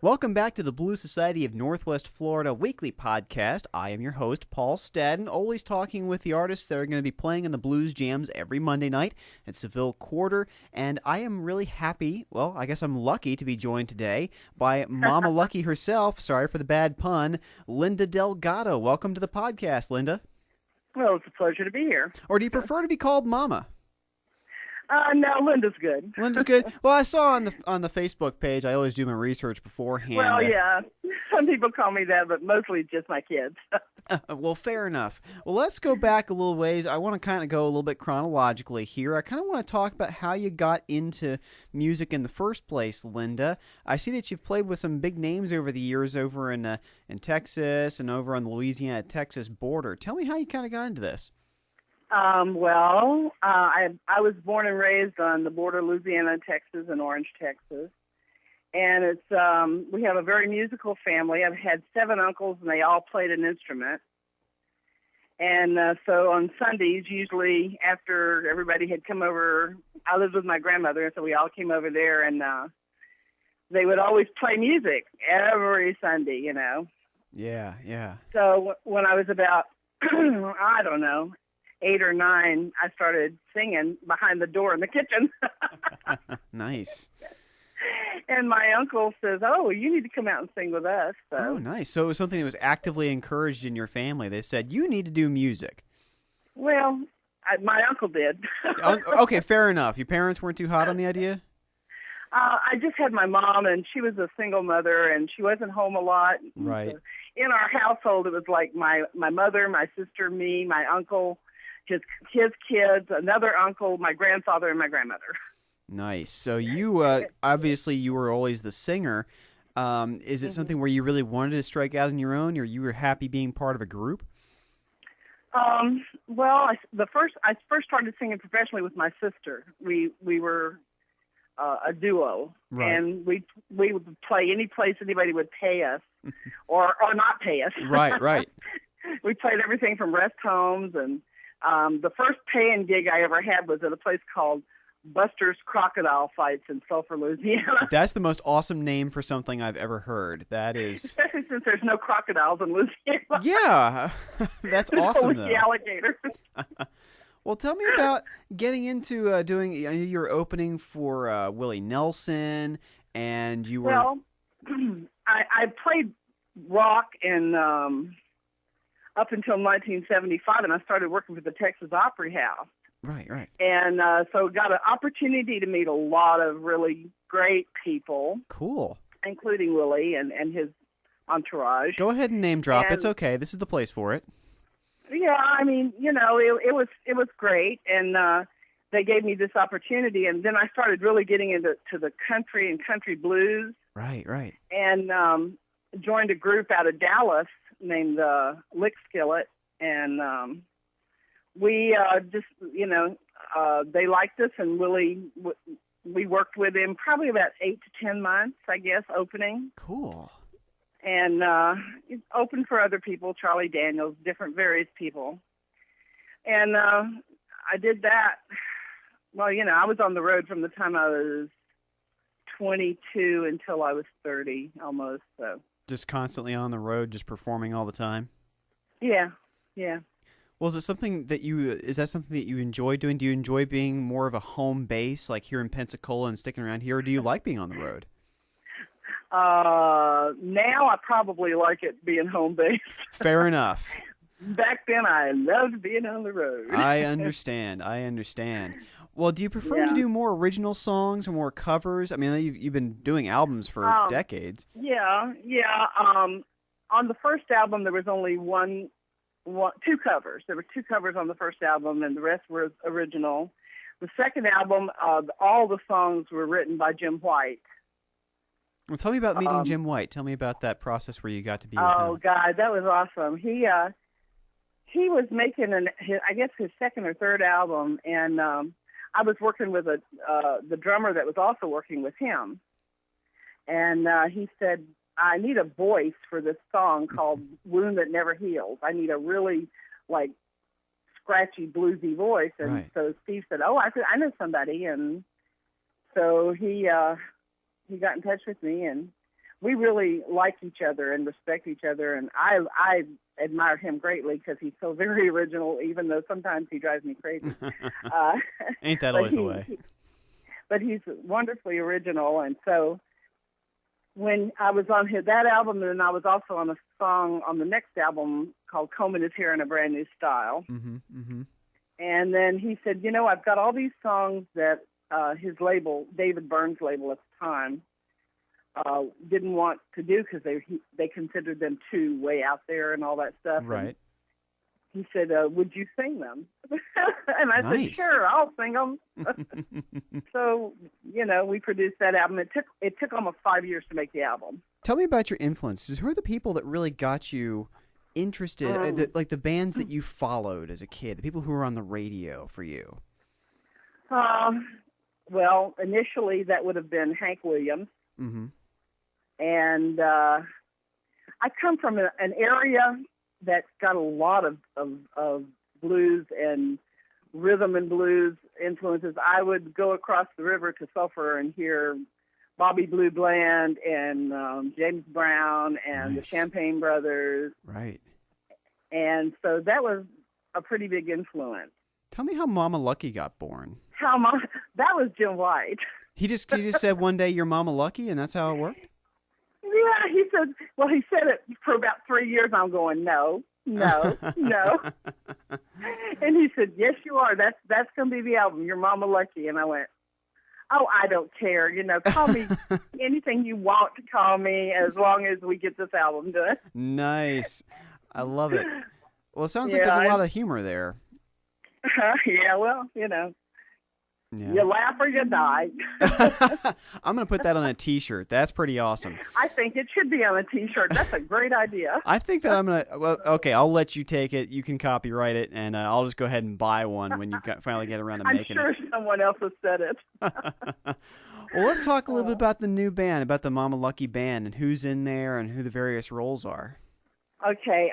Welcome back to the Blues Society of Northwest Florida weekly podcast. I am your host, Paul Stadden, always talking with the artists that are going to be playing in the Blues Jams every Monday night at Seville Quarter. And I am really happy, well, I guess I'm lucky to be joined today by Mama Lucky herself, sorry for the bad pun, Linda Delgado. Welcome to the podcast, Linda. Well, it's a pleasure to be here. Or do you prefer to be called Mama? No, Linda's good. Linda's good. Well, I saw on the Facebook page, I always do my research beforehand. Well, yeah. Some people call me that, but mostly just my kids. Well, fair enough. Well, let's go back a little ways. I want to kind of go a little bit chronologically here. I kind of want to talk about how you got into music in the first place, Linda. I see that you've played with some big names over the years over in Texas and over on the Louisiana-Texas border. Tell me how you kind of got into this. I was born and raised on the border of Louisiana, Texas, and Orange, Texas. And it's we have a very musical family. I've had 7 uncles, and they all played an instrument. And so on Sundays, usually after everybody had come over, I lived with my grandmother, and so we all came over there, and they would always play music every Sunday, you know. Yeah, yeah. So when I was about, I don't know, 8 or 9, I started singing behind the door in the kitchen. Nice. And my uncle says, "Oh, you need to come out and sing with us." So. Oh, nice. So it was something that was actively encouraged in your family. They said, you need to do music. Well, my uncle did. Okay, fair enough. Your parents weren't too hot on the idea? I just had my mom, and she was a single mother, and she wasn't home a lot. Right. So in our household, it was like my mother, my sister, me, my uncle, his kids, another uncle, my grandfather, and my grandmother. Nice. So you, obviously you were always the singer. Is it something where you really wanted to strike out on your own, or you were happy being part of a group? Well, I first started singing professionally with my sister. We were a duo, right. And we would play any place anybody would pay us, or not pay us. Right. We played everything from rest homes, and the first paying gig I ever had was at a place called Buster's Crocodile Fights in Sulphur, Louisiana. That's the most awesome name for something I've ever heard. That is... Especially since there's no crocodiles in Louisiana. Yeah, that's awesome, though. The alligators. Well, tell me about getting into doing... I know you were opening for Willie Nelson, and you were... Well, I played rock in... up until 1975, and I started working for the Texas Opry House. Right. And so got an opportunity to meet a lot of really great people. Cool. Including Willie and his entourage. Go ahead and name drop. It's okay. This is the place for it. Yeah, I mean, you know, it was great, and they gave me this opportunity, and then I started really getting into the country and country blues. Right. And joined a group out of Dallas named Lick Skillet, and we just, you know, they liked us, and Willie, we worked with him probably about 8 to 10 months, I guess, opening. Cool. And opened for other people, Charlie Daniels, various people. And I did that. Well, you know, I was on the road from the time I was 22 until I was 30, almost, so. Just constantly on the road, just performing all the time? Yeah. Well, is that something that you enjoy doing? Do you enjoy being more of a home base, like here in Pensacola and sticking around here, or do you like being on the road? Now I probably like it being home base. Fair enough. Back then I loved being on the road. I understand. Well, do you prefer to do more original songs or more covers? I mean, I know you've been doing albums for decades. Yeah. On the first album, there was only two covers. There were 2 covers on the first album, and the rest were original. The second album, all the songs were written by Jim White. Well, tell me about meeting Jim White. Tell me about that process where you got to be with him. Oh, God, that was awesome. He was making his second or third album, and I was working with the drummer that was also working with him. And he said, I need a voice for this song called Wound That Never Heals. I need a really, scratchy, bluesy voice. And so Steve said, I know somebody. And so he got in touch with me, and we really like each other and respect each other, and I admire him greatly because he's so very original, even though sometimes he drives me crazy. Ain't that always the way? But he's wonderfully original, and so when I was on that album, and then I was also on a song on the next album called Coleman Is Here in a Brand New Style. Mm-hmm, mm-hmm. And then he said, I've got all these songs that his label, David Byrne's label at the time, didn't want to do because they considered them too way out there and all that stuff. Right. And he said, would you sing them? And I said, sure, I'll sing them. So, we produced that album. It took almost 5 years to make the album. Tell me about your influences. Who are the people that really got you interested, like the bands that you followed as a kid, the people who were on the radio for you? Well, initially that would have been Hank Williams. Mm-hmm. And I come from an area that's got a lot of blues and rhythm and blues influences. I would go across the river to Sulphur and hear Bobby Blue Bland and James Brown and the Champagne Brothers. Right. And so that was a pretty big influence. Tell me how Mama Lucky got born. That was Jim White. He just said one day, "You're Mama Lucky," and that's how it worked? Yeah, he said it for about 3 years. I'm going, no. And he said, yes, you are. That's going to be the album, Your Mama Lucky. And I went, oh, I don't care. Call me anything you want to call me as long as we get this album done. Nice. I love it. Well, it sounds like there's a lot of humor there. Yeah, well, Yeah. You laugh or you die. I'm going to put that on a T-shirt. That's pretty awesome. I think it should be on a T-shirt. That's a great idea. I think that I'm going to... Well, okay, I'll let you take it. You can copyright it, and I'll just go ahead and buy one when you finally get around to making it. I'm sure someone else has said it. Well, let's talk a little bit about the new band, about the Mama Lucky Band, and who's in there and who the various roles are. Okay,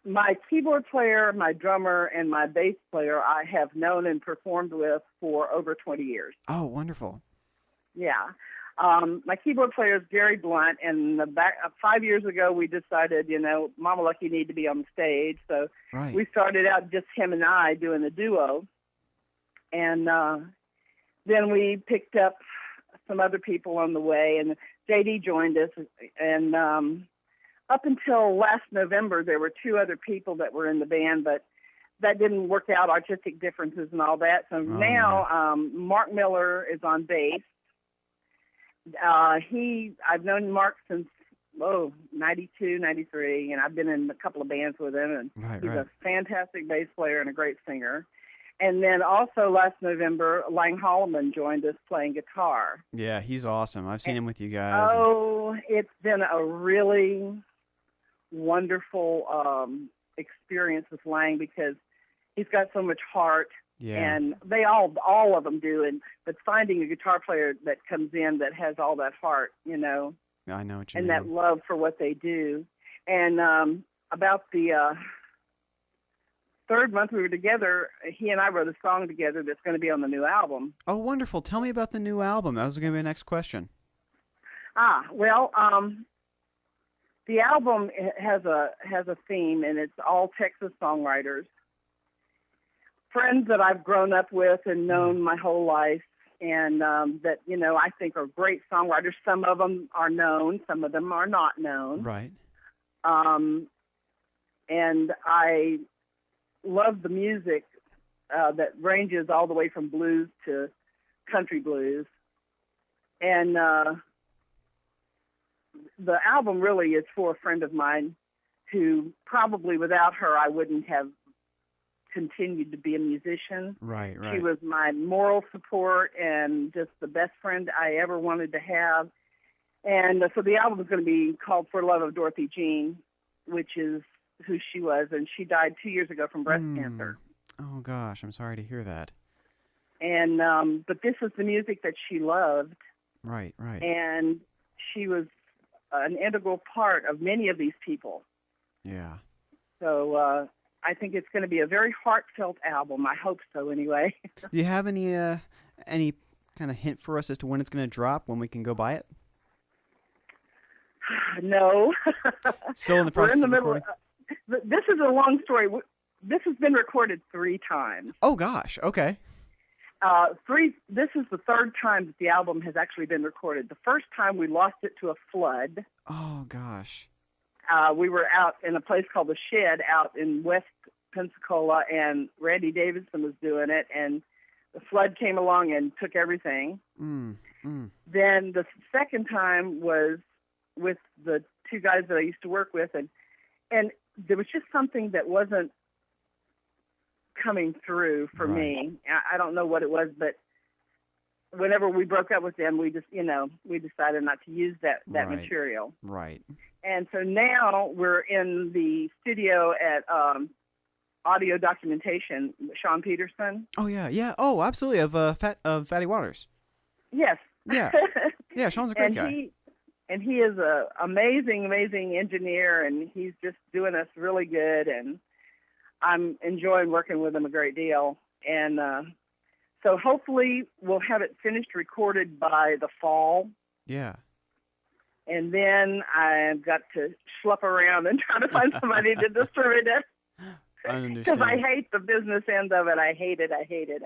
my keyboard player, my drummer, and my bass player I have known and performed with for over 20 years. Oh, wonderful. Yeah. My keyboard player is Gary Blunt, and 5 years ago we decided, Mama Lucky needed to be on the stage, so we started out just him and I doing the duo. And then we picked up some other people on the way, and JD joined us, and up until last November, there were two other people that were in the band, but that didn't work out, artistic differences and all that. So now Mark Miller is on bass. I've known Mark since, 92, 93, and I've been in a couple of bands with him, and he's a fantastic bass player and a great singer. And then also last November, Lang Holloman joined us playing guitar. Yeah, he's awesome. I've seen him with you guys. Oh, it's been a really wonderful experience with Lang because he's got so much heart, and they all of them do. But finding a guitar player that comes in that has all that heart, I know what you mean. and that love for what they do. And about the third month we were together, he and I wrote a song together that's going to be on the new album. Oh, wonderful! Tell me about the new album. That was going to be my next question. Well, the album has a theme, and it's all Texas songwriters, friends that I've grown up with and known my whole life, and that I think are great songwriters. Some of them are known, some of them are not known. Right. And I love the music that ranges all the way from blues to country blues, and the album really is for a friend of mine who probably without her I wouldn't have continued to be a musician. Right. She was my moral support and just the best friend I ever wanted to have. And so the album is going to be called For Love of Dorothy Jean, which is who she was, and she died 2 years ago from breast cancer. Oh gosh, I'm sorry to hear that. And but this is the music that she loved. Right. And she was an integral part of many of these people. Yeah. So I think it's going to be a very heartfelt album. I hope so, anyway. Do you have any kind of hint for us as to when it's going to drop, when we can go buy it? No. Still in the We're process in the of middle. recording? This is a long story. This has been recorded 3 times. Oh, gosh. Okay. This is the 3rd time that the album has actually been recorded. The first time we lost it to a flood. Oh, gosh. We were out in a place called The Shed out in West Pensacola, and Randy Davidson was doing it, and the flood came along and took everything. Then the second time was with the 2 guys that I used to work with, and there was just something that wasn't coming through for me. I don't know what it was, but whenever we broke up with them, we just, we decided not to use that material. Right. And so now we're in the studio at Audio Documentation, Sean Peterson. Oh, yeah. Yeah. Oh, absolutely. Of Fatty Waters. Yes. Yeah. Yeah, Sean's a great guy. He is a amazing, amazing engineer, and he's just doing us really good, and I'm enjoying working with him a great deal. And so hopefully we'll have it finished, recorded by the fall. Yeah. And then I've got to schlep around and try to find somebody to distribute it. I understand. Because I hate the business end of it. I hate it.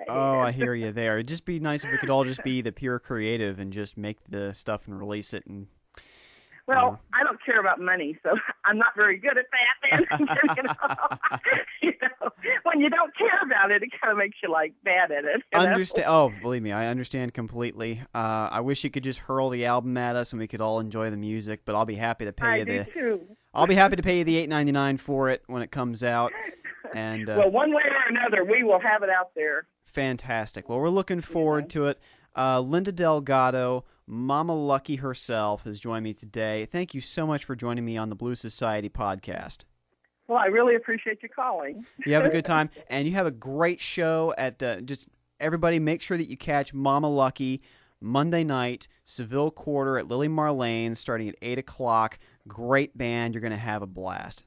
Oh, I hear you there. It'd just be nice if we could all just be the pure creative and just make the stuff and release it. And well, I don't care about money, so I'm not very good at that. When you don't care about it, it kind of makes you bad at it. Understand? Oh, believe me, I understand completely. I wish you could just hurl the album at us and we could all enjoy the music. But I'll be happy to pay you too. I'll be happy to pay you the $8.99 for it when it comes out. And well, one way or another, we will have it out there. Fantastic. Well, we're looking forward to it. Linda Delgado, Mama Lucky herself, has joined me today. Thank you so much for joining me on the Blues Society podcast. Well, I really appreciate you calling. You have a good time, and you have a great show at just everybody. Make sure that you catch Mama Lucky Monday night, Seville Quarter at Lili Marlene, starting at 8 o'clock. Great band. You're going to have a blast.